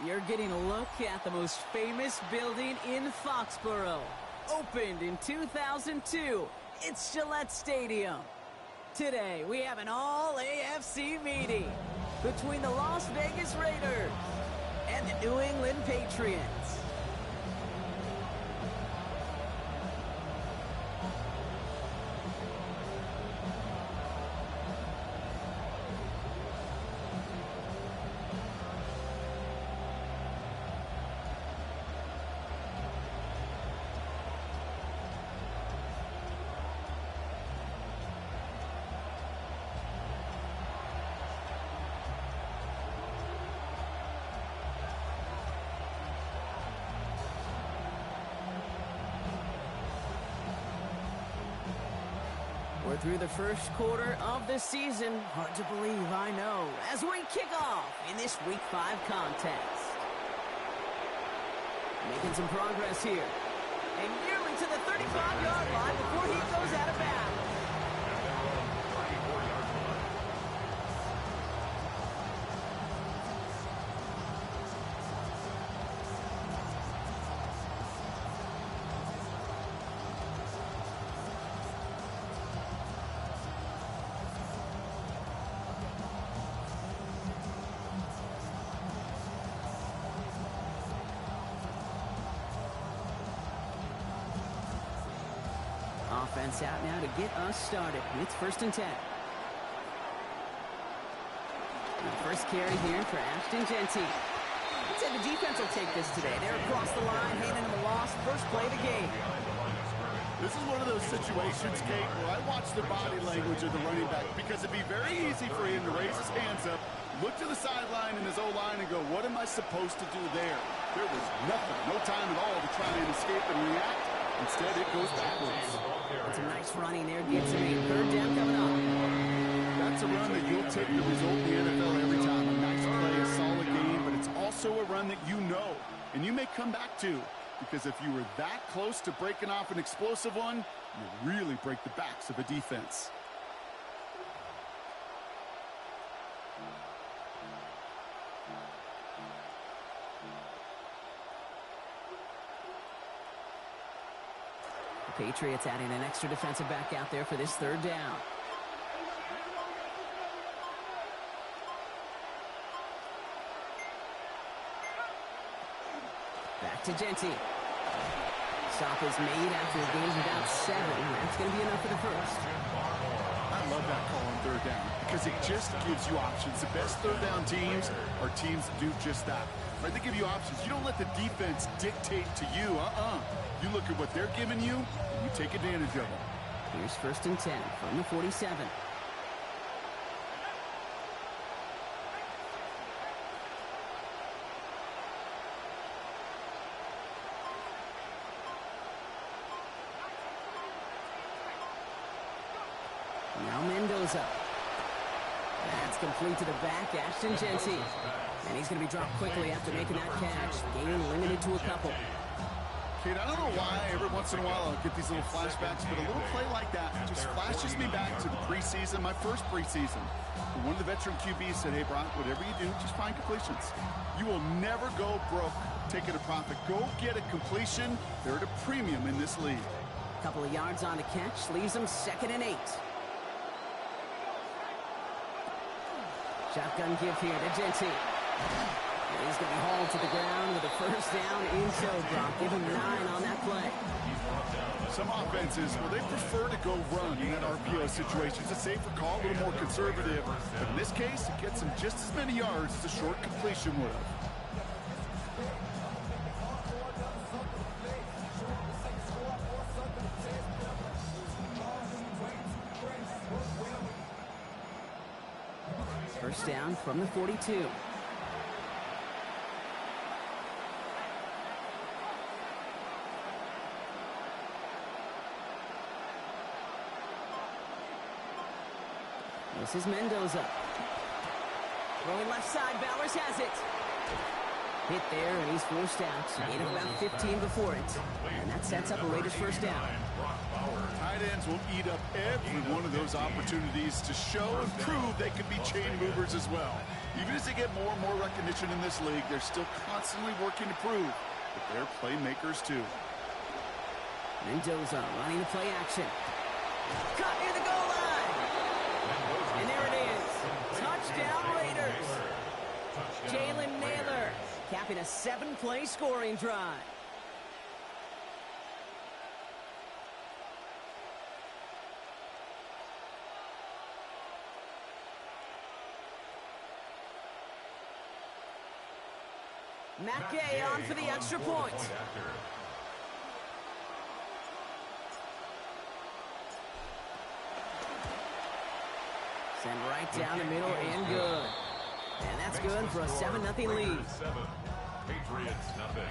You're getting a look at the most famous building in Foxborough. Opened in 2002, it's Gillette Stadium. Today, we have an all-AFC meeting between the Las Vegas Raiders and the New England Patriots. We're through the first quarter of the season. Hard to believe, I know, as we kick off in this Week 5 contest. Making some progress here. And nearly to the 35-yard line before he goes out of bounds. Offense out now to get us started. It's 1st and 10. The first carry here for Ashton Jeanty. I'd say the defense will take this today. They're across the line, handing him a loss. First play of the game. This is one of those situations, Kate, where I watch the body language of the running back because it'd be very easy for him to raise his hands up, look to the sideline in his O-line and go, what am I supposed to do there? There was nothing, no time at all to try and escape and react. Instead, it goes backwards. Some nice running there. Gets him a 3rd down coming up. That's a run that you'll take the result in the NFL every time. A nice play, a solid game, but it's also a run that you know, and you may come back to, because if you were that close to breaking off an explosive one, you really break the backs of a defense. Patriots adding an extra defensive back out there for this 3rd down. Back to Jeanty. Stop is made after a gain of about 7. That's going to be enough for the first. I love that call on 3rd down because it just gives you options. The best 3rd down teams are teams that do just that. Right? They give you options. You don't let the defense dictate to you. You look at what they're giving you, and you take advantage of it. Here's 1st and 10 from the 47. Now Mendoza. That's complete to the back, Ashton Jeanty. And he's going to be dropped quickly after making that catch. Gain limited to a couple. Kate, I don't know why every once in a while I'll get these little flashbacks, but a little play like that just flashes me back to the preseason, my first preseason. One of the veteran QBs said, hey, Brock, whatever you do, just find completions. You will never go broke taking a profit. Go get a completion. They're at a premium in this league. A couple of yards on the catch, leaves them 2nd and 8. Shotgun give here to Jeanty. He's going to be hauled to the ground with a 1st down in tow. Brock, give him 9 on that play. Some offenses, well, they prefer to go run in that RPO situation. It's a safer call, a little more conservative. But in this case, it gets him just as many yards as a short completion would have. First down from the 42. This is Mendoza. Throwing left side, Bowers has it. Hit there, and he's forced out. Gain of about 15 before it. And that sets up a Raiders first down. Tight ends will eat up every one of those opportunities to show and prove they can be chain movers as well. Even as they get more and more recognition in this league, they're still constantly working to prove that they're playmakers too. Mendoza running the play action. Caught near the goal line. And there it is. Touchdown Raiders. Jalen Naylor capping a 7-play scoring drive. Matt Gay on for the extra point. Send right down the middle and good. And that's good for a 7-0 lead. Patriots nothing.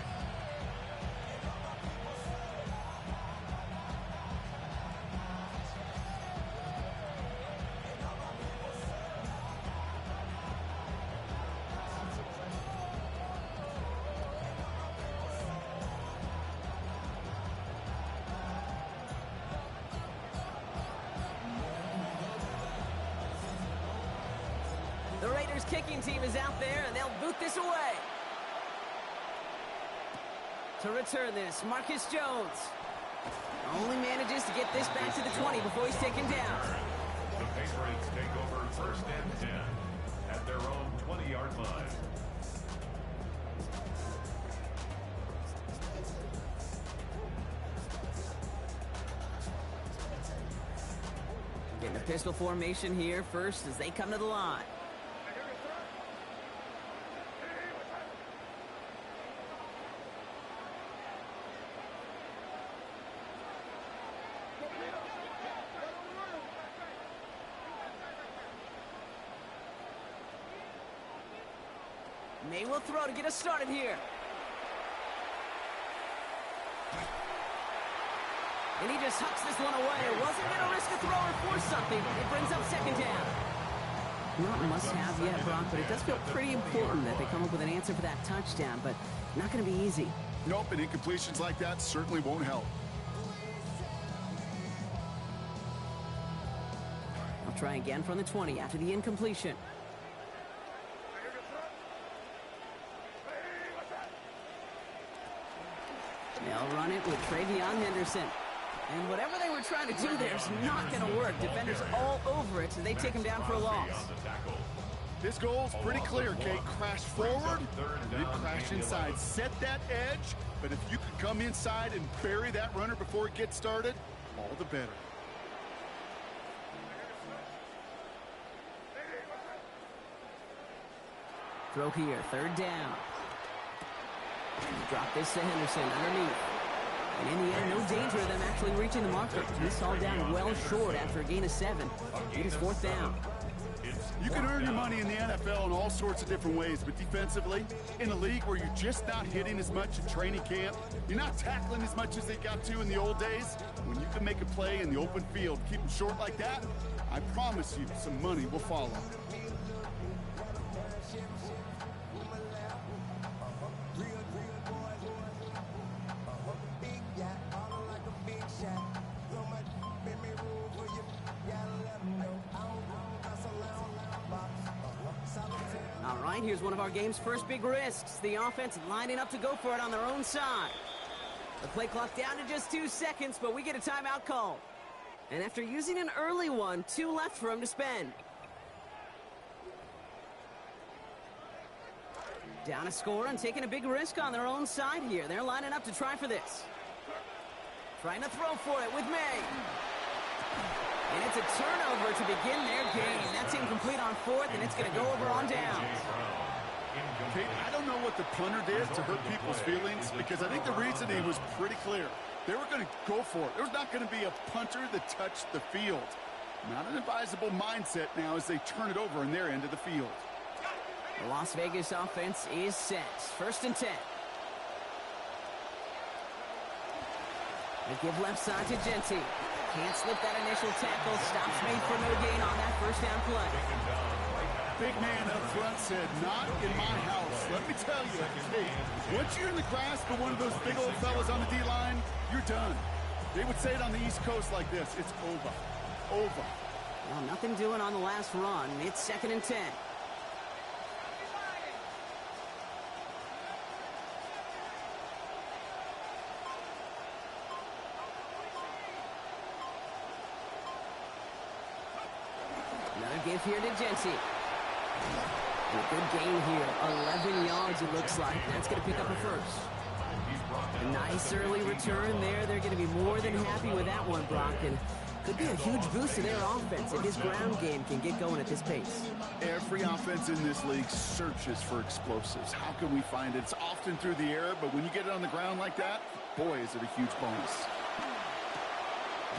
The Raiders kicking team is out there, and they'll boot this away. To return this, Marcus Jones only manages to get this back to the 20 before he's taken down. The Patriots take over first and 10 at their own 20-yard line. Getting a pistol formation here first as they come to the line. May will throw to get us started here. And he just hucks this one away. Wasn't going to risk a throw or force something. It brings up second down. Not a must-have yet, Brock, but it does feel pretty important that they come up with an answer for that touchdown, but not going to be easy. Nope, and incompletions like that certainly won't help. I'll try again from the 20 after the incompletion. They'll run it with Travion Henderson. And whatever they were trying to do there is not going to work. Defenders all over it, so they take him down for a loss. This goal's pretty clear, Kate. Crash forward, and then crash inside. Set that edge, but if you can come inside and bury that runner before it gets started, all the better. Throw here, third down. Drop this to Henderson underneath. And in the end, no danger of them actually reaching the marker. He's hauled down well short after a gain of 7. It is fourth down. You can earn your money in the NFL in all sorts of different ways, but defensively, in a league where you're just not hitting as much in training camp, you're not tackling as much as they got to in the old days, when you can make a play in the open field, keep them short like that, I promise you some money will follow. All right, here's one of our game's first big risks. The offense lining up to go for it on their own side. The play clock down to just 2 seconds, but we get a timeout call. And after using an early one, 2 left for him to spend. Down a score and taking a big risk on their own side here. They're lining up to try for this. Trying to throw for it with May. And it's a turnover to begin their game. That's incomplete on 4th, and it's going to go over on downs. Kate, I don't know what the punter did to hurt people's feelings, because I think the reasoning was pretty clear. They were going to go for it. There's not going to be a punter that touched the field. Not an advisable mindset now as they turn it over in their end of the field. The Las Vegas offense is set. First and 10. They give left side to Genty. Can't slip that initial tackle. Stops made for no gain on that first down play. big man up front said, not in my house. Let me tell you, hey, once you're in the grasp of one of those big old fellas on the D-line, you're done. They would say it on the East Coast like this, it's over. Over. Well, nothing doing on the last run. It's 2nd and 10. Another give here to Genty. And a good gain here. 11 yards it looks like. That's going to pick up a first. A nice early return there. They're going to be more than happy with that one, Brock. And could be a huge boost to their offense if this ground game can get going at this pace. Every offense in this league searches for explosives. How can we find it? It's often through the air, but when you get it on the ground like that, boy, is it a huge bonus.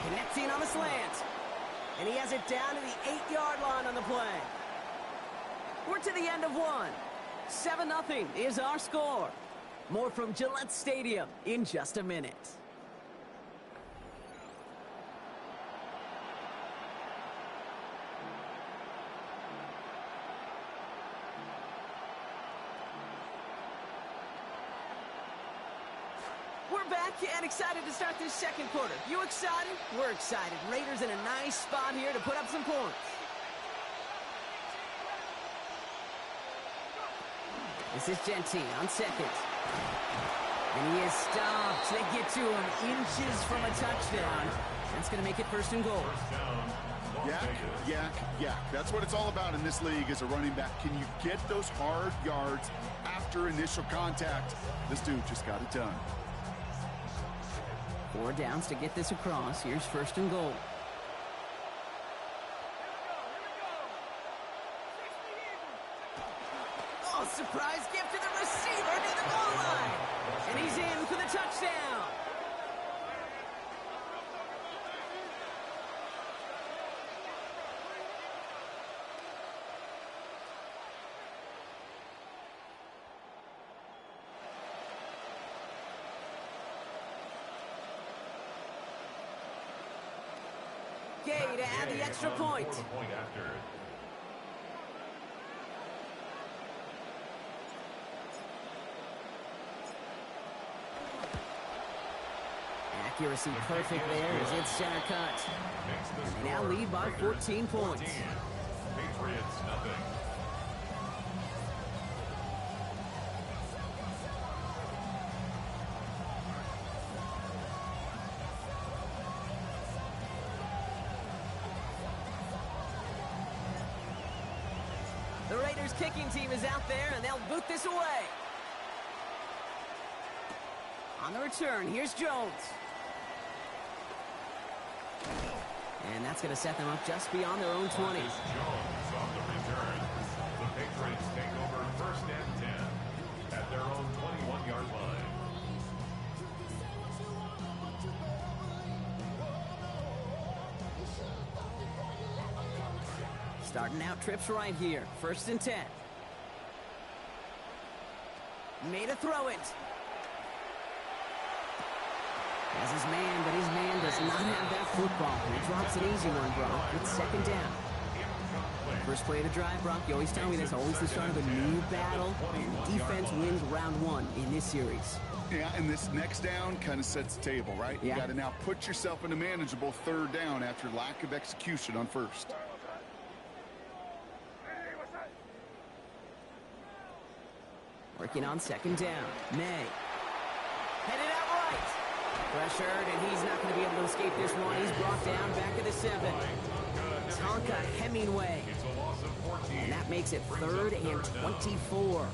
Connecting on the slant. And he has it down to the 8-yard line on the play. We're to the end of one. 7-0 is our score. More from Gillette Stadium in just a minute. We're back and excited to start this second quarter. You excited? We're excited. Raiders in a nice spot here to put up some points. This is Genty on second. And he is stopped. They get to him inches from a touchdown. That's going to make it 1st and goal. Yak, yak, yak. That's what it's all about in this league as a running back. Can you get those hard yards after initial contact? This dude just got it done. 4 downs to get this across. Here's 1st and goal. Oh, surprise gift to the receiver near the goal line. And he's in for the touchdown. Gay to add the extra point. Accuracy perfect there as it's center cut. And they now lead by 14 points. Patriots nothing. The Raiders kicking team is out there, and they'll boot this away. On the return, here's Jones. And that's going to set them up just beyond their own 20. Jones on the return. The Patriots take over 1st and 10 at their own 21-yard line. Starting out trips right here. 1st and 10. Made a throw it. Has his man, but his man does not have that football. He drops an easy one, Brock. It's 2nd down. First play of the drive, Brock. You always tell me that's always the start of a new battle. And defense wins round 1 in this series. Yeah, and this next down kind of sets the table, right? Yeah. You got to now put yourself in a manageable 3rd down after lack of execution on 1st. Working on 2nd down. May. Headed out right. Pressured, and he's not going to be able to escape this one. He's brought down back at the 7. Tonka Hemingway. And that makes it 3rd and 24.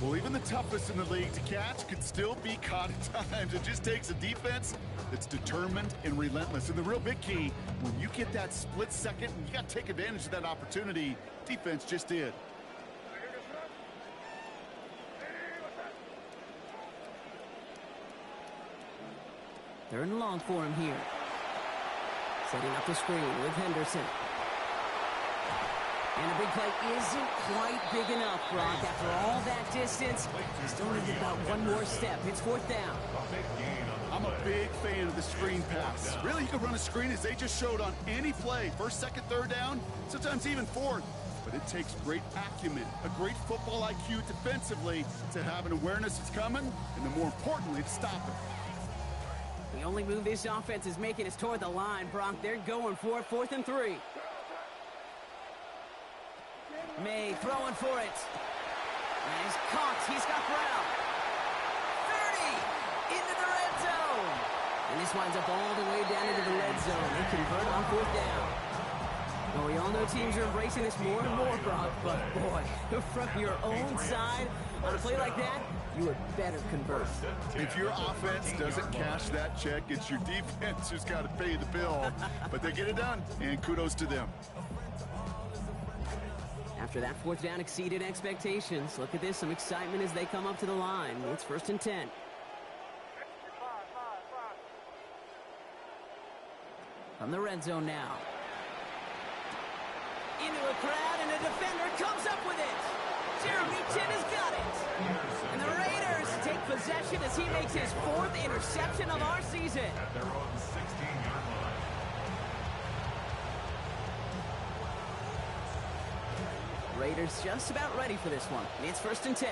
Well, even the toughest in the league to catch could still be caught at times. It just takes a defense that's determined and relentless. And the real big key, when you get that split second, you got to take advantage of that opportunity. Defense just did. Third and long for him here. Setting up the screen with Henderson. And the big play isn't quite big enough, Brock. After all that distance, still need about one more step. It's 4th down. I'm a big fan of the screen pass. Really, you can run a screen as they just showed on any play. 1st, 2nd, 3rd down, sometimes even 4th. but it takes great acumen, a great football IQ defensively to have an awareness it's coming, and then more importantly, to stop it. The only move this offense is making is toward the line, Brock. They're going for it, 4th and 3. May throwing for it. And he's caught. He's got Brown. 30 into the red zone. And this winds up all the way down into the red zone. They convert on 4th down. Well, we all know teams are embracing this more and more, Brock, but boy, from your own side on a play like that, you would better convert. If your offense doesn't cash that check, it's your defense who's got to pay the bill. But they get it done, and kudos to them. After that 4th down exceeded expectations, look at this, some excitement as they come up to the line. It's 1st and 10. From the red zone now. Into a crowd, and a defender comes up with it. Jeremy Chin has got it. And the Raiders take possession as he makes his 4th interception of our season. At their own 16-yard line. Raiders just about ready for this one. It's 1st and 10.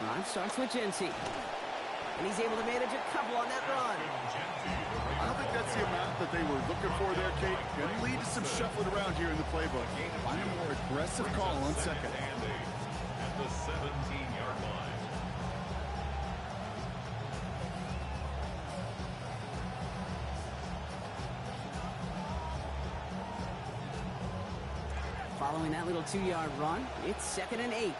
Drive starts with Genty. And he's able to manage a couple on that run. I don't think that's the amount that they were looking for there, Kate. Going to lead to some shuffling around here in the playbook. Find a more aggressive call on 2nd. At the 17-yard line. Following that little 2-yard run, it's 2nd and 8.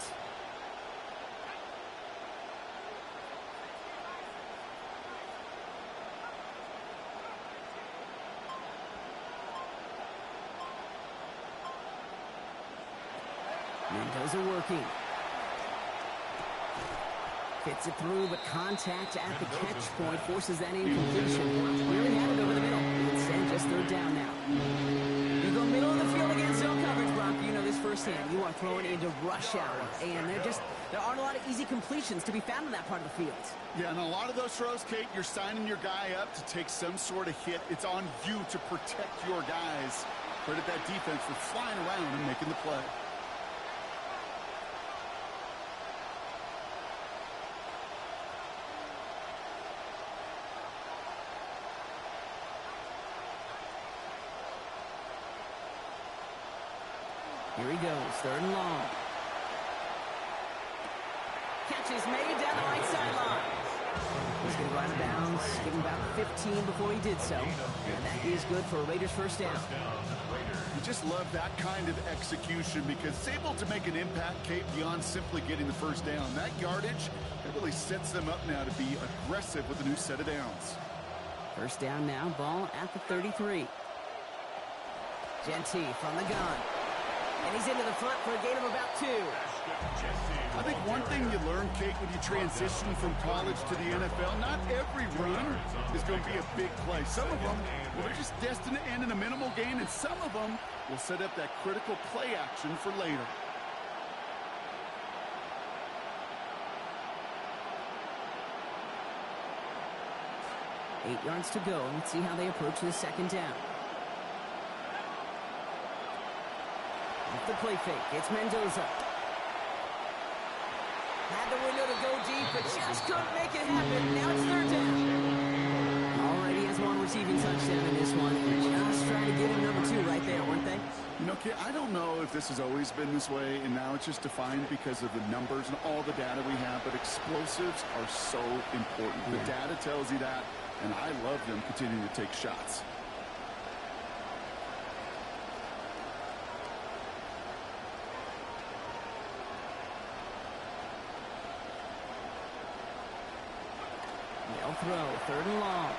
Mendoza working. Fits it through, but contact at the catch point forces that incompletion. Really had it over the middle. Instead, just 3rd down now. You go middle of the field against zone coverage, Brock. You know this firsthand. You are throwing into rush hour, and there aren't a lot of easy completions to be found in that part of the field. Yeah, and a lot of those throws, Kate, you're signing your guy up to take some sort of hit. It's on you to protect your guys. Credit that defense for flying around and making the play. Here he goes, 3rd and long. Catch is made down the right sideline. He's going to go out of bounds, give him about 15 before he did so. And that is good for a Raiders 1st down. You just love that kind of execution because it's able to make an impact, Kate, beyond simply getting the 1st down. That yardage, that really sets them up now to be aggressive with a new set of downs. 1st down now, ball at the 33. Genty from the gun. And he's into the front for a gain of about 2. I think one thing you learn, Kate, when you transition from college to the NFL, not every run is going to be a big play. Some of them, well, they're just destined to end in a minimal gain, and some of them will set up that critical play action for later. Eight yards to go. Let's see how they approach the 2nd down. The play fake. It's Mendoza. Had the window to go deep, but just couldn't make it happen. Now it's 3rd down. Already has 1 receiving touchdown in this one. Just trying to get him number 2 right there, weren't they? You know, Kid, I don't know if this has always been this way, and now it's just defined because of the numbers and all the data we have, but explosives are so important. The data tells you that, and I love them continuing to take shots. They'll throw, 3rd and long.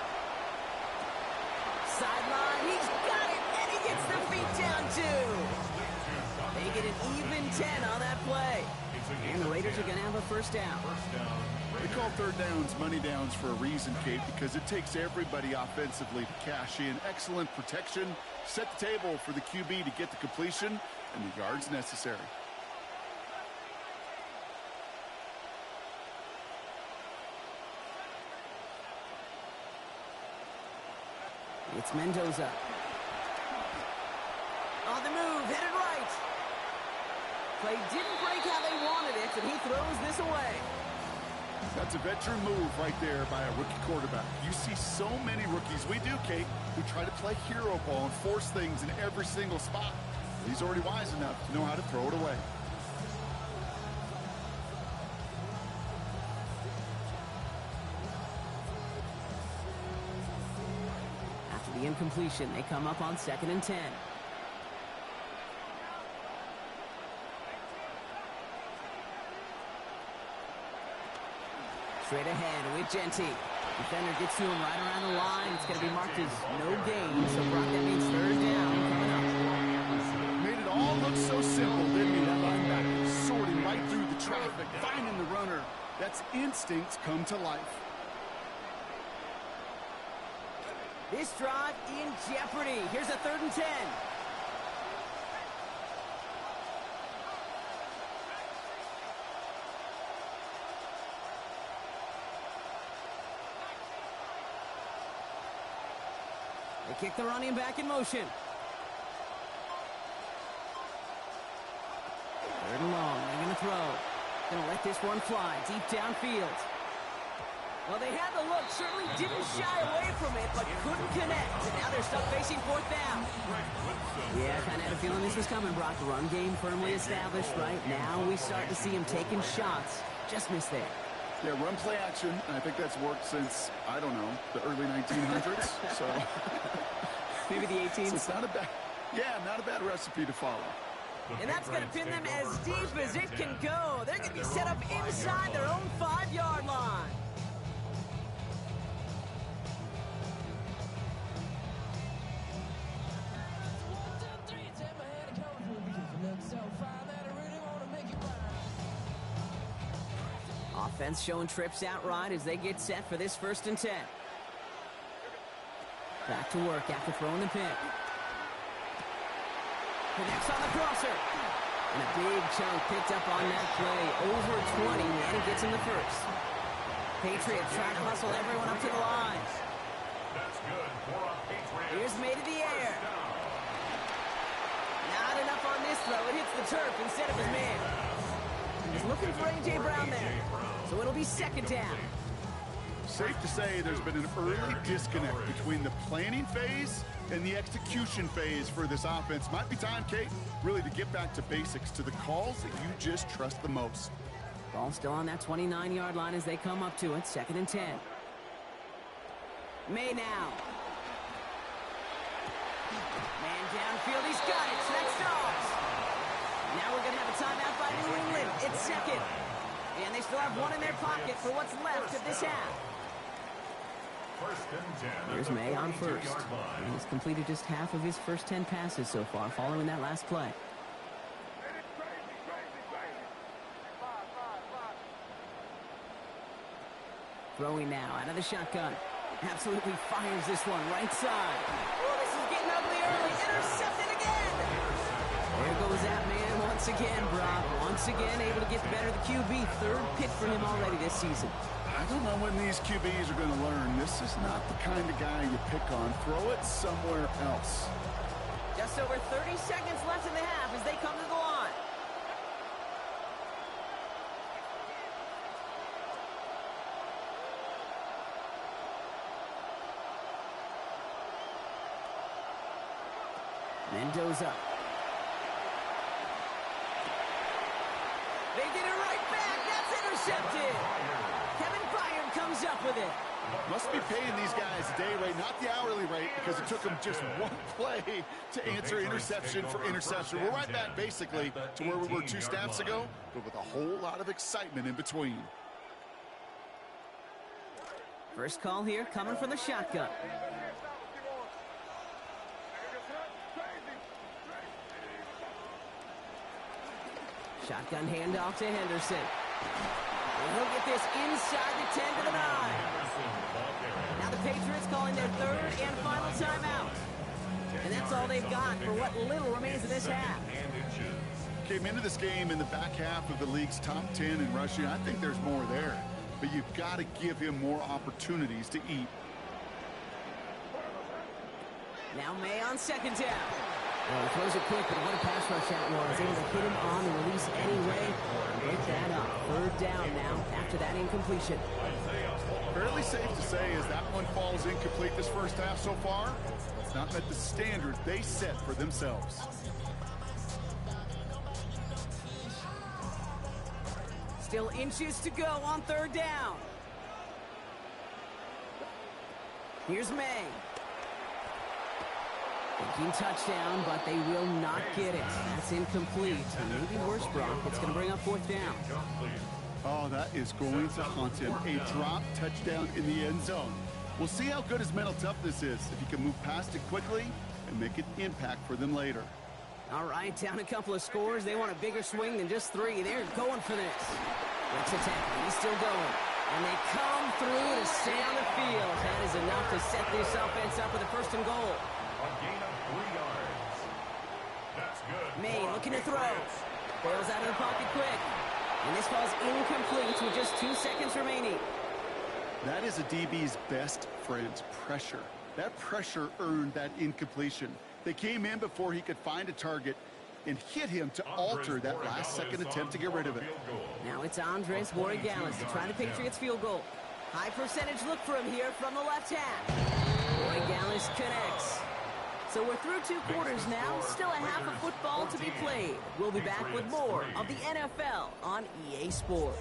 Sideline, he's got it, and he gets the feet down too. They get an even 10 on that play. And the Raiders are going to have a 1st down. They call 3rd downs money downs for a reason, Kate, because it takes everybody offensively to cash in. Excellent protection, set the table for the QB to get the completion and the yards necessary. It's Mendoza. the move, headed right. Play didn't break how they wanted it, and he throws this away. That's a veteran move right there by a rookie quarterback. You see so many rookies, we do, Kate, who try to play hero ball and force things in every single spot. He's already wise enough to know how to throw it away. After the incompletion, they come up on 2nd and 10. Straight ahead with Genty. Defender gets to him right around the line. It's going to be marked as no gain. So Brock, that means 3rd down coming up. Made it all look so simple, didn't he? That linebacker sorting right through the traffic, finding the runner. That's instincts come to life. This drive in jeopardy. Here's a 3rd and 10. They kick the running back in motion. 3rd and long. They're going to throw. Going to let this one fly deep downfield. Well, they had the look. Certainly didn't shy away from it, but couldn't connect. And now they're stuck facing 4th down. Yeah, kind of had a feeling this was coming, Brock. The run game firmly established right now. We start to see him taking shots. Just missed there. Yeah, run play action. I think that's worked since, I don't know, the early 1900s. So maybe the 18s. So it's not a bad, not a bad recipe to follow. And that's going to pin them as deep as it can go. They're going to be set up inside their own 5-yard line. Offense showing trips out right as they get set for this 1st and 10. Back to work after throwing the pick. Connects on the crosser. And a big chunk picked up on that play. Over 20, and he gets him the 1st. Patriots trying to hustle everyone up to the line. That's good. More on Patriots. Here's made of the air. Not enough on this throw. It hits the turf instead of his man. He's looking for A.J. Brown there. So it'll be 2nd down. Safe to say there's been an early disconnect between the planning phase and the execution phase for this offense. Might be time, Kate, really to get back to basics, to the calls that you just trust the most. Ball still on that 29-yard line as they come up to it. 2nd and 10. May now. Man downfield, he's got it. So that's Dobbs. Now we're going to have a timeout by New England. It's 2nd. And they still have one in their pocket for what's left of this half. 1st and 10. Here's May on 1st. He's completed just half of his first 10 passes so far, following that last play. Throwing now out of the shotgun. Absolutely fires this one right side. Oh, this is getting ugly early. Intercepted again. There goes that man once again, Brock. Once again able to get better the QB. 3rd pick for him already this season. I don't know when these QBs are going to learn. This is not the kind of guy you pick on. Throw it somewhere else. Just over 30 seconds left in the half as they come to the line. Mendoza. They get it right back. That's intercepted. Kevin Byard comes up with it. Must be paying these guys day rate, not the hourly rate, because it took them just one play to answer interception for interception. We're right back, basically, to where we were 2 snaps ago, but with a whole lot of excitement in between. First call here coming from the shotgun. Shotgun handoff to Henderson. And he'll get this inside the 10 to the 9. Now the Patriots calling their 3rd and final timeout. And that's all they've got for what little remains of this half. Came into this game in the back half of the league's top 10 in rushing. I think there's more there, but you've got to give him more opportunities to eat. Now May on 2nd down. Well, he throws it quick, but what a pass rush that was. Able to hit him on the release anyway. Break that up. Third down now after that incompletion. Fairly safe to say as that one falls incomplete this first half so far, it's not met the standard they set for themselves. Still inches to go on third down. Here's May. Thinking touchdown, but they will not get it. That's incomplete. Maybe worse, Brock. It's going to bring up fourth down. Oh, that is going to haunt him. A drop touchdown in the end zone. We'll see how good his mental toughness is, if he can move past it quickly and make an impact for them later. All right, down a couple of scores. They want a bigger swing than just 3. They're going for this. Let's attack. He's still going. And they come through to stay on the field. That is enough to set this offense up with a first and goal. A gain of 3 yards. That's good. May looking to throw. Bails out of the pocket quick. And this falls incomplete with just 2 seconds remaining. That is a DB's best friend, pressure. That pressure earned that incompletion. They came in before he could find a target and hit him to alter that last-second attempt to get rid of it. Now it's Andres Borregales to try the Patriots field goal. High percentage look for him here from the left half. Borregales connects. So we're through 2 quarters now. Still a half of football to be played. We'll be back with more of the NFL on EA Sports.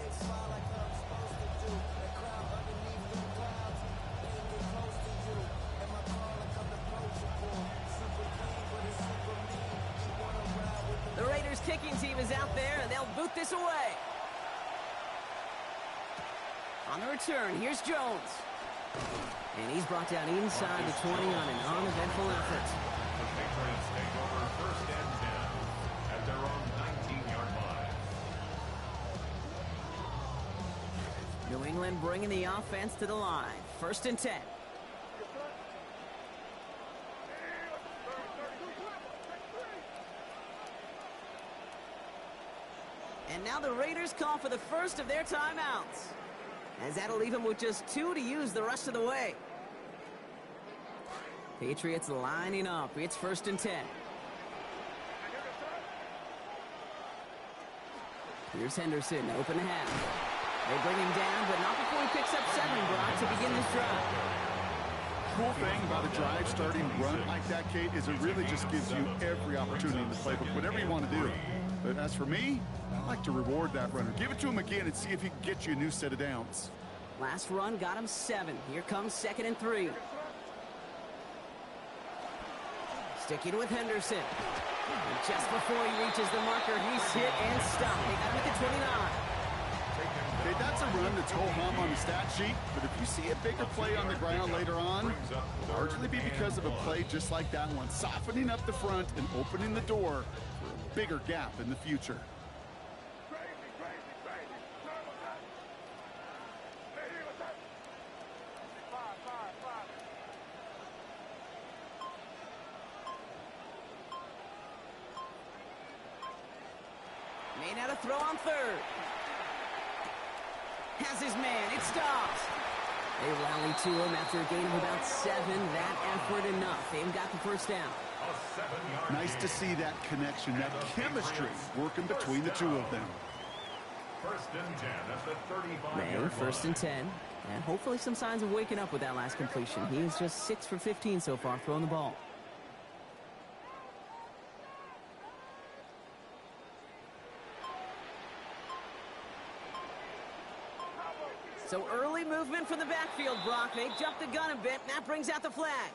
The Raiders kicking team is out there, and they'll boot this away. On the return, here's Jones. And he's brought down inside the 20 on an uneventful effort. The Patriots take over first and 10 at their own 19-yard line. New England bringing the offense to the line. First and 10. And now the Raiders call for the first of their timeouts, as that'll leave them with just 2 to use the rest of the way. Patriots lining up. It's first and 10. Here's Henderson, open the half. They bring him down, but not before he picks up 7, Brock, to begin this drive. Cool thing about a drive starting run like that, Kate, is it really just gives you every opportunity in the playbook, whatever you want to do. But as for me, I like to reward that runner. Give it to him again and see if he can get you a new set of downs. Last run got him 7. Here comes second and 3. Sticking with Henderson. And just before he reaches the marker, he's hit and stopped. They got him at the 29. Okay, that's a run that's ho-hum on the stat sheet, but if you see a bigger play on the ground later on, it'll largely be because of a play just like that one, softening up the front and opening the door for a bigger gap in the future. Made out a throw on third. Has his man. It stops. They rally to him after a gain of about 7. That effort enough. They've got the first down. Nice to see that connection, that chemistry working between the 2 of them. First and 10 at the 35-yard Man, line. first and 10. And hopefully some signs of waking up with that last completion. He is just 6 for 15 so far throwing the ball. So early movement from the backfield, Brock. They jumped the gun a bit, and that brings out the flag.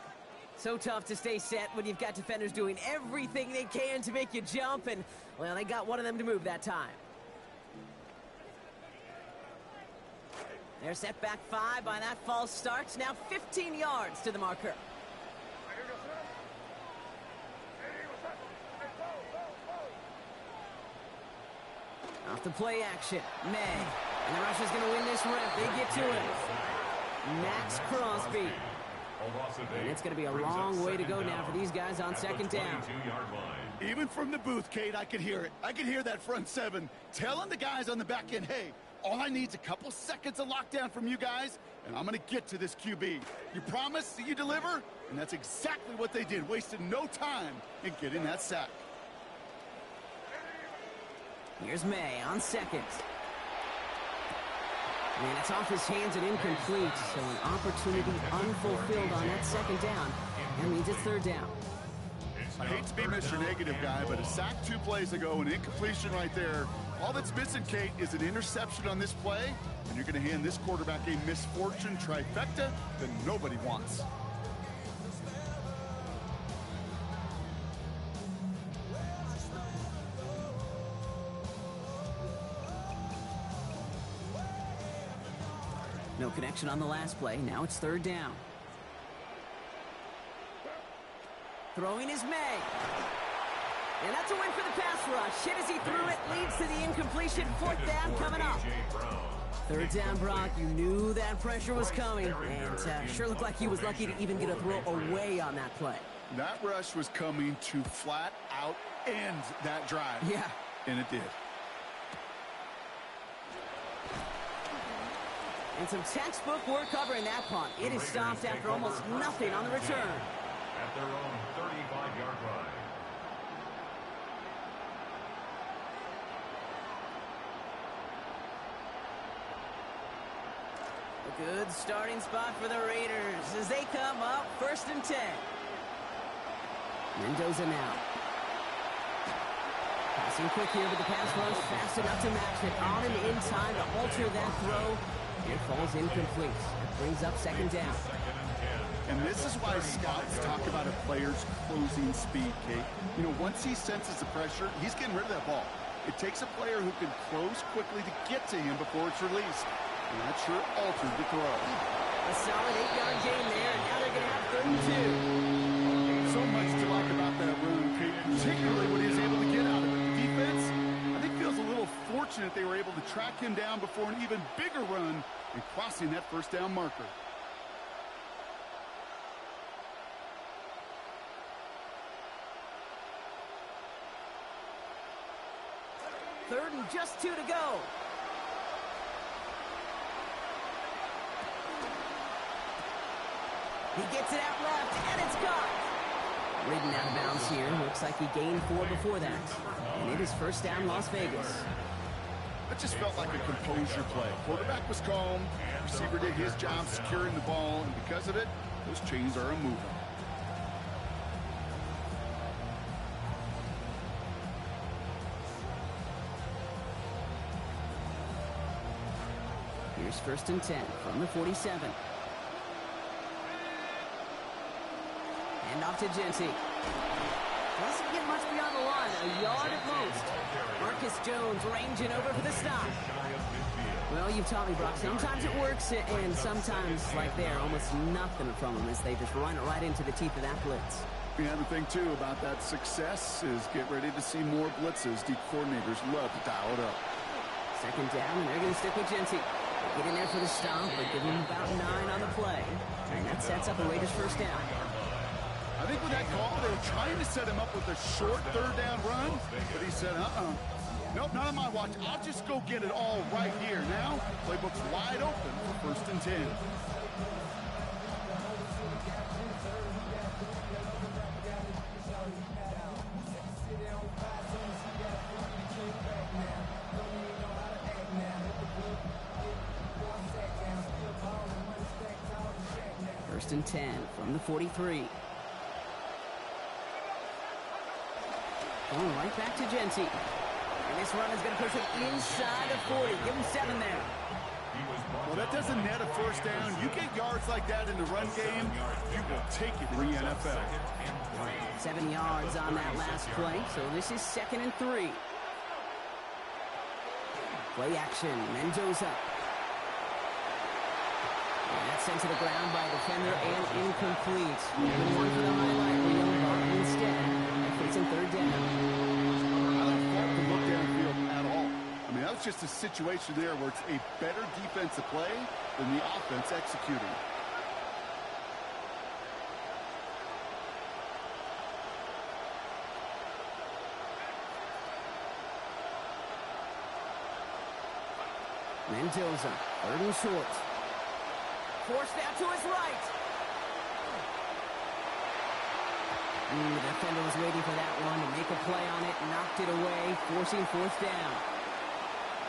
So tough to stay set when you've got defenders doing everything they can to make you jump, and, well, they got one of them to move that time. They're set back 5 by that false start. Now 15 yards to the marker. Off the play action, May. And the Russians going to win this rep. They get to him. Max Crosby. And it's going to be a long way to go now for these guys on second down. Even from the booth, Kate, I could hear it. I could hear that front seven telling the guys on the back end, hey, all I need is a couple seconds of lockdown from you guys, and I'm going to get to this QB. You promise that you deliver? And that's exactly what they did, wasted no time in getting that sack. Here's May on second. And it's off his hands and incomplete, so an opportunity unfulfilled on that second down. That means it's third down. I hate to be Mr. Negative guy, but a sack 2 plays ago, an incompletion right there. All that's missing, Kate, is an interception on this play, and you're going to hand this quarterback a misfortune trifecta that nobody wants. No connection on the last play. Now it's third down. Throwing is May. And that's a win for the pass rush. Hit as he threw it, leads to the incompletion. Fourth down coming up. Third down, Brock. You knew that pressure was coming. And sure looked like he was lucky to even get a throw away on that play. That rush was coming to flat out end that drive. Yeah. And it did. And some textbook work covering that punt. It is stopped after almost nothing on the return. At their own 35-yard line. A good starting spot for the Raiders as they come up first and 10. Mendoza now. Passing quick here with the pass rush, fast enough to match it. On and in time to alter that throw. It falls incomplete. It brings up second down. And this is why scouts talk about a player's closing speed, Kate. You know, once he senses the pressure, he's getting rid of that ball. It takes a player who can close quickly to get to him before it's released. And that sure altered the throw. A solid 8-yard gain there, and now they're going to have third and 2. So much to like about that run, Kate, particularly what he was able to get out of it. The defense, I think, feels a little fortunate they were able to track him down before an even bigger run and crossing that first down marker. Third and just 2 to go. He gets it out left, and it's caught. Ridden out of bounds here. Looks like he gained 4 before that. And it is first down, Las Vegas. That just felt like a composure play. Quarterback was calm. Receiver did his job securing the ball, and because of it, those chains are moving. Here's first and 10 from the 47. And off to Genty. Doesn't get much beyond the line, a yard at most. Marcus Jones ranging over for the stop. Well, you've taught me, Brock, sometimes it works, and sometimes, like there, almost nothing from them as they just run it right into the teeth of that blitz. Yeah, the thing, too, about that success is get ready to see more blitzes. Deep coordinators love to dial it up. Second down, and they're going to stick with Genty. Get in there for the stop, but give him about 9 on the play. And that sets up a Raiders first down. I think with that call, they were trying to set him up with a short third down run, but he said, nope, not on my watch. I'll just go get it all right here. Now, playbook's wide open for first and 10. First and 10 from the 43. Going right back to Genty. And this run is going to push it inside of 40. Give him 7 there. Well, that doesn't net a first down. You get yards like that in the run game, you will take it in the NFL. 7 yards on that last play, so this is second and 3. Play action, Mendoza. And that's sent to the ground by a defender and incomplete. And one for the highlight reel, but instead, that puts him third down. I don't fault the look downfield at all. I mean, that was just a situation there where it's a better defensive play than the offense executing. Mendoza, 3rd and short. Forced out to his right. The defender was waiting for that one to make a play on it, knocked it away, forcing 4th down.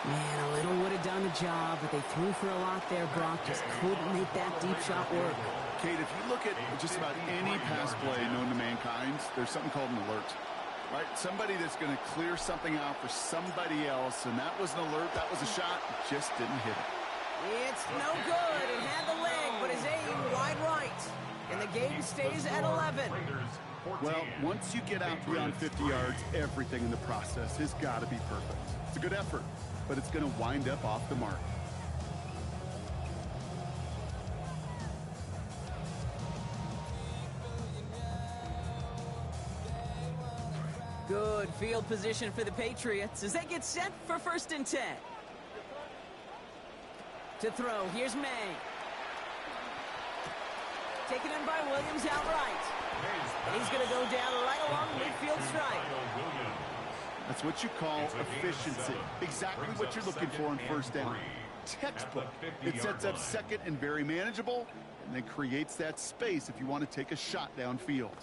Man, a little would have done the job, but they threw for a lot there, Brock. Just couldn't make that deep shot work. Kate, if you look at just about any pass play known to mankind, there's something called an alert. Right? Somebody that's going to clear something out for somebody else, and that was an alert, that was a shot, just didn't hit it. It's no good. It had the leg, but his aim wide right. And the game stays at 11. Well, once you get out beyond 50 yards, everything in the process has got to be perfect. It's a good effort, but it's going to wind up off the mark. Good field position for the Patriots as they get set for 1st and 10. To throw, here's May. Taken in by Williams outright. And he's going to go down right along midfield stripe. That's what you call efficiency. Exactly what you're looking for in 1st down. Textbook. It sets up 2nd and very manageable, and then creates that space if you want to take a shot downfield.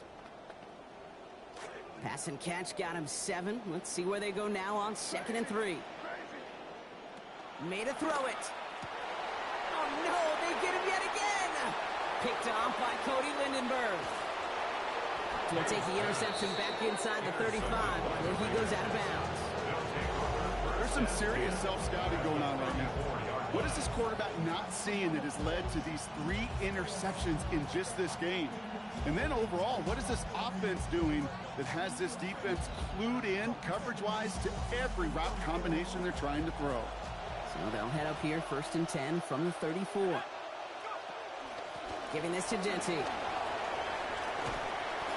Pass and catch got him 7. Let's see where they go now on 2nd and 3. Made a throw it. Oh no, they get him yet again. Picked off by Cody Lindenberg. He'll take the interception back inside the 35. Then he goes out of bounds. There's some serious self-scouting going on right now. What is this quarterback not seeing that has led to these 3 interceptions in just this game? And then overall, what is this offense doing that has this defense clued in coverage-wise to every route combination they're trying to throw? So they'll head up here 1st and 10 from the 34. Giving this to Denty.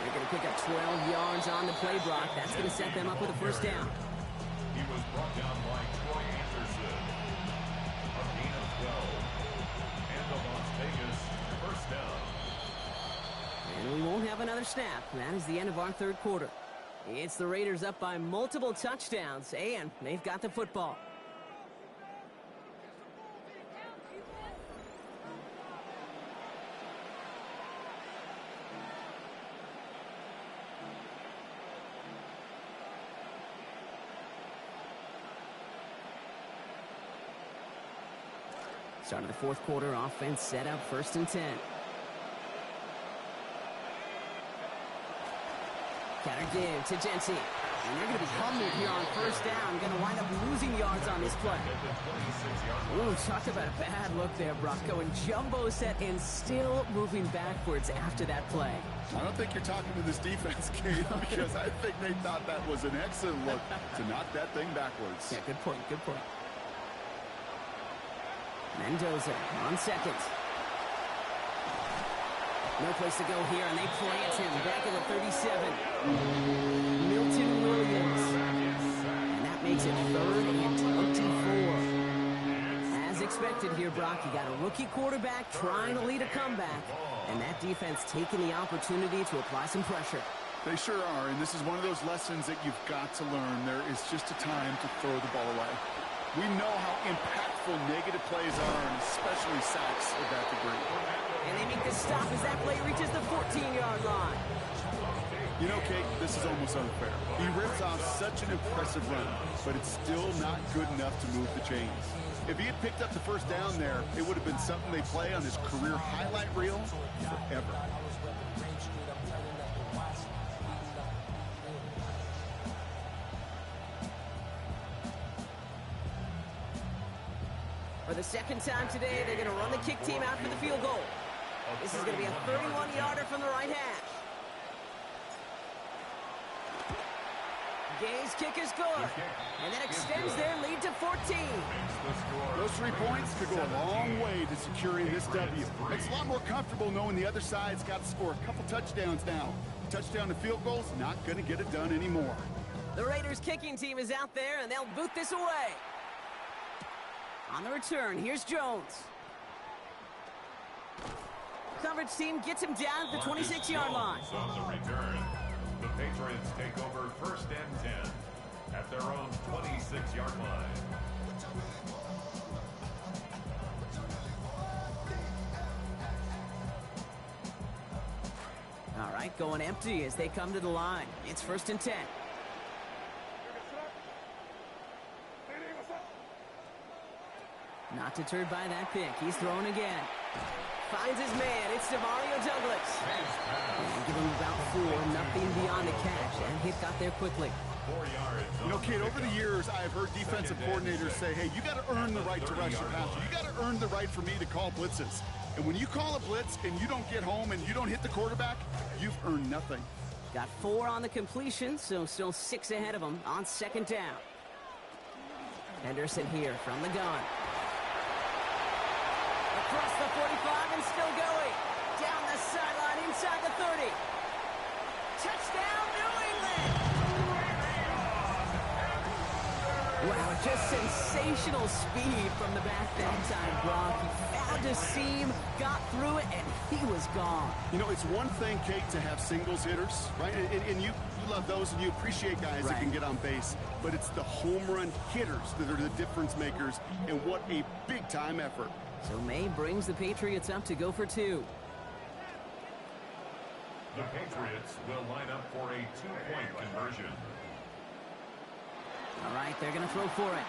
They're going to pick up 12 yards on the play block. That's going to set them up with a 1st down. He was brought down by Troy Anderson. A gain of 12. And the Las Vegas 1st down. And we won't have another snap. That is the end of our 3rd quarter. It's the Raiders up by multiple touchdowns, and they've got the football. Start of the 4th quarter, offense set up 1st and 10. Counter give to Denty. And they're going to be humbled here on 1st down. Going to wind up losing yards on this play. Ooh, talk about a bad look there, Brock. Going jumbo set and still moving backwards after that play. I don't think you're talking to this defense, Kate, because I think they thought that was an excellent look to knock that thing backwards. Yeah, good point, good point. Mendoza on 2nd. No place to go here, and they plant him back at the 37. Milton Williams. And that makes it 3rd and 24. As expected here, Brock, you got a rookie quarterback trying to lead a comeback, and that defense taking the opportunity to apply some pressure. They sure are, and this is one of those lessons that you've got to learn. There is just a time to throw the ball away. We know how impactful negative plays are, and especially sacks of that degree. And they make the stop as that play reaches the 14-yard line. You know, Kate, this is almost unfair. He rips off such an impressive run, but it's still not good enough to move the chains. If he had picked up the 1st down there, it would have been something they play on his career highlight reel forever. For the 2nd time today, they're going to run the kick team out for the field goal. This is going to be a 31-yarder from the right hash. Gay's kick is good, and that extends their lead to 14. Those 3 points could go a long way to securing this W. Makes it a lot more comfortable knowing the other side's got to score a couple touchdowns now. Touchdown to field goals, not going to get it done anymore. The Raiders kicking team is out there, and they'll boot this away. On the return, here's Jones. Coverage team gets him down at the 26-yard line. On the return, the Patriots take over 1st and 10 at their own 26-yard line. going empty as they come to the line. It's 1st and 10. Not deterred by that pick. He's throwing again. Finds his man. It's DeMario Douglas. And give him about 4, nothing beyond the catch. And hit got there quickly. 4 yards. You know, Kate, over the years, I've heard defensive coordinators say, hey, you got to earn the right to rush your passer. You got to earn the right for me to call blitzes. And when you call a blitz and you don't get home and you don't hit the quarterback, you've earned nothing. Got 4 on the completion, so still 6 ahead of him on 2nd down. Henderson here from the gun. Across the 45 and still going. Down the sideline inside the 30. Touchdown, New England! Wow, just sensational speed from the back that time, Brock. He found a seam, got through it, and he was gone. You know, it's one thing, Kate, to have singles hitters, right? And you love those and you appreciate guys that can get on base. But it's the home run hitters that are the difference makers, and what a big-time effort. So May brings the Patriots up to go for 2. The Patriots will line up for a 2-point conversion. All right, they're going to throw for it.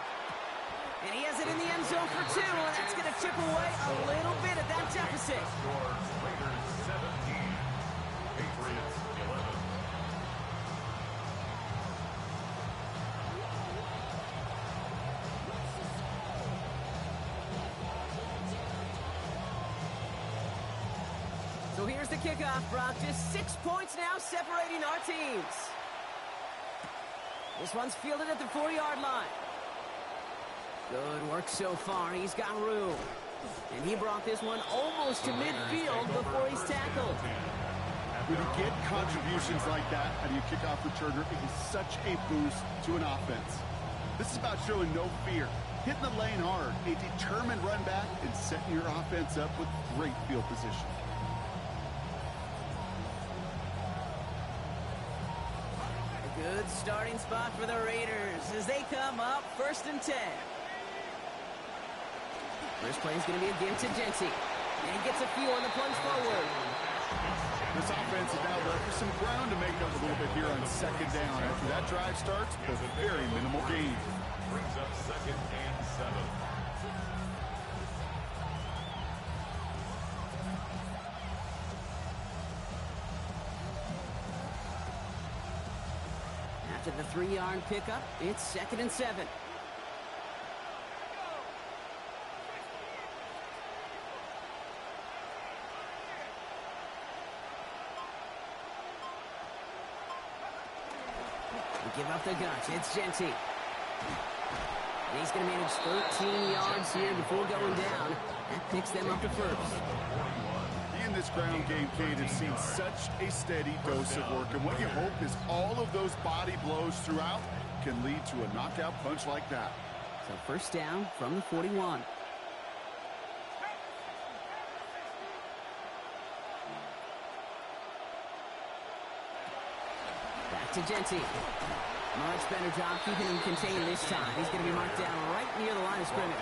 And he has it in the end zone for 2, and that's going to chip away a little bit at that deficit. Scores Raiders 17, Patriots 11. So here's the kickoff, Brock. Just 6 points now separating our teams. This one's fielded at the 4-yard line. Good work so far. He's got room. And he brought this one almost to midfield before he's tackled. When you get contributions like that out of your kickoff returner, it is such a boost to an offense. This is about showing no fear, hitting the lane hard, a determined run back, and setting your offense up with great field position. Good starting spot for the Raiders as they come up 1st and 10. First play is going to be a give to Genty. And he gets a few on the plunge forward. This offense is now left with some ground to make up a little bit here on 2nd down. After that drive starts, a very minimal gain. Brings up 2nd and 7. After the 3-yard pickup, it's 2nd and 7. Give up the guts. It's Genty. And he's going to manage 13 yards here before going down. That picks them up to 1st. In this ground game, Kate, has seen such a steady dose of work. And what you hope is all of those body blows throughout can lead to a knockout punch like that. So 1st down from the 41. Back to Genty. Much better job keeping him contained this time. He's going to be marked down right near the line of scrimmage.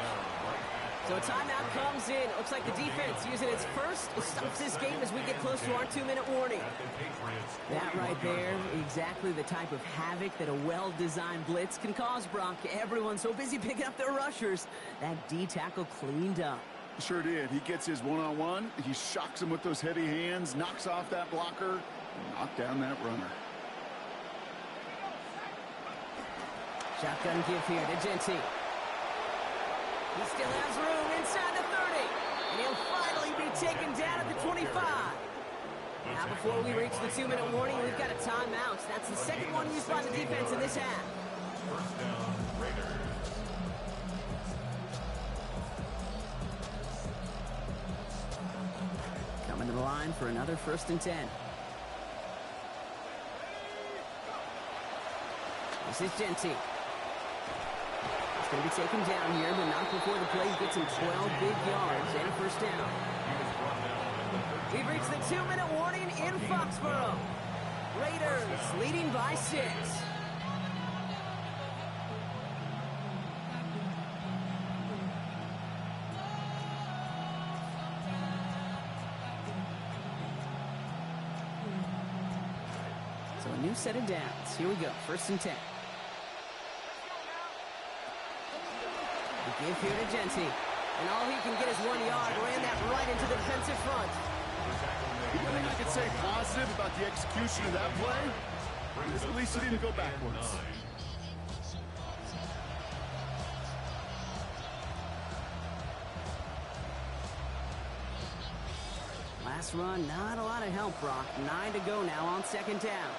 So a timeout comes in. Looks like the defense using its first stops this game as we get close to our 2-minute warning. That right there, exactly the type of havoc that a well-designed blitz can cause, Brock. Everyone's so busy picking up their rushers. That D tackle cleaned up. Sure did. He gets his one-on-one. He shocks him with those heavy hands, knocks off that blocker, and knocks down that runner. Shotgun give here to Genty. He still has room inside the 30. And he'll finally be taken down at the 25. Now before we reach the 2-minute warning, we've got a timeout. That's the second one used by the defense in this half. 1st down, Raiders. Coming to the line for another 1st and 10. This is Genty. Going to be taken down here, but not before the play gets him 12 big yards and a 1st down. We've reached the 2-minute warning in Foxborough. Raiders leading by 6. new set of downs. Here we go, 1st and 10. The give here to Genty. And all he can get is 1 yard. Ran that right into the defensive front. The only thing I could say positive about the execution of that play is at least he didn't go backwards. Last run, not a lot of help, Brock. 9 to go now on 2nd down.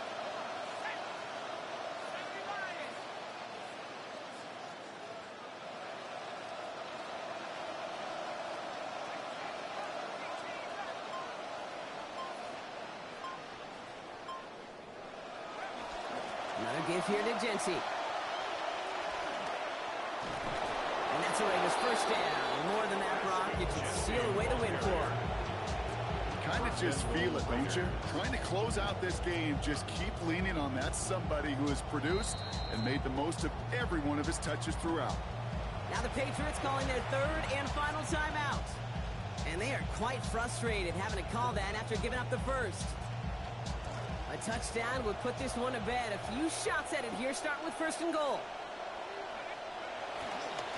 Another give here to Genty. And that's a Raiders 1st down. More than that, Brock. You can seal away the win for him. Kind of just feel it, don't you? Trying to close out this game, just keep leaning on that somebody who has produced and made the most of every one of his touches throughout. Now the Patriots calling their 3rd and final timeout. And they are quite frustrated having to call that after giving up the 1st. A touchdown would put this one to bed. A few shots at it here, starting with 1st and goal.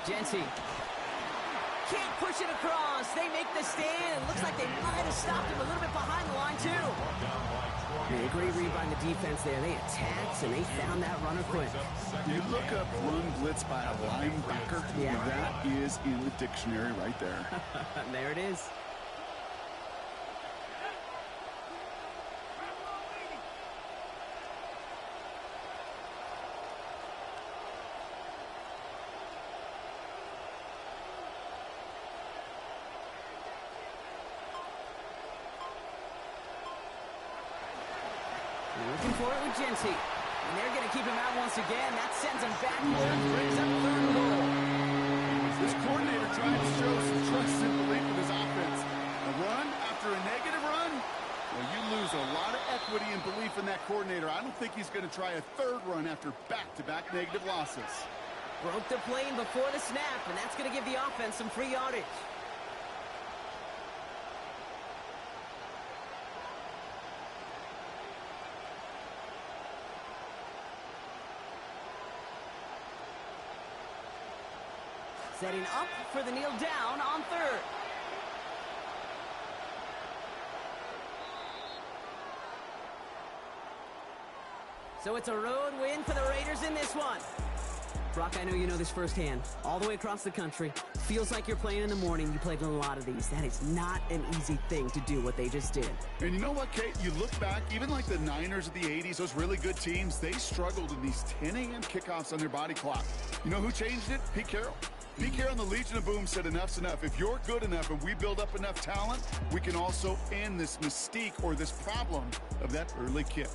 Genty. Can't push it across. They make the stand. It looks like they might have stopped him a little bit behind the line, too. Yeah, a great read by the defense there. They attacked, and they found that runner quick. You look up run blitz by a linebacker. Yeah. That is in the dictionary right there. There it is. Looking for it with Genty. And they're going to keep him out once again. That sends him backwards, brings up 3rd and goal. This coordinator trying to show some trust and belief in his offense. A run after a negative run? Well, you lose a lot of equity and belief in that coordinator. I don't think he's going to try a 3rd run after back-to-back negative losses. Broke the plane before the snap, and that's going to give the offense some free yardage. Setting up for the kneel down on 3rd. So it's a road win for the Raiders in this one. Brock, I know you know this firsthand. All the way across the country. Feels like you're playing in the morning. You played in a lot of these. That is not an easy thing to do what they just did. And you know what, Kate? You look back, even like the Niners of the 80s, those really good teams, they struggled in these 10 a.m. kickoffs on their body clock. You know who changed it? Pete Carroll. Pete Carroll and the Legion of Boom said enough's enough. If you're good enough and we build up enough talent, we can also end this mystique or this problem of that early kick.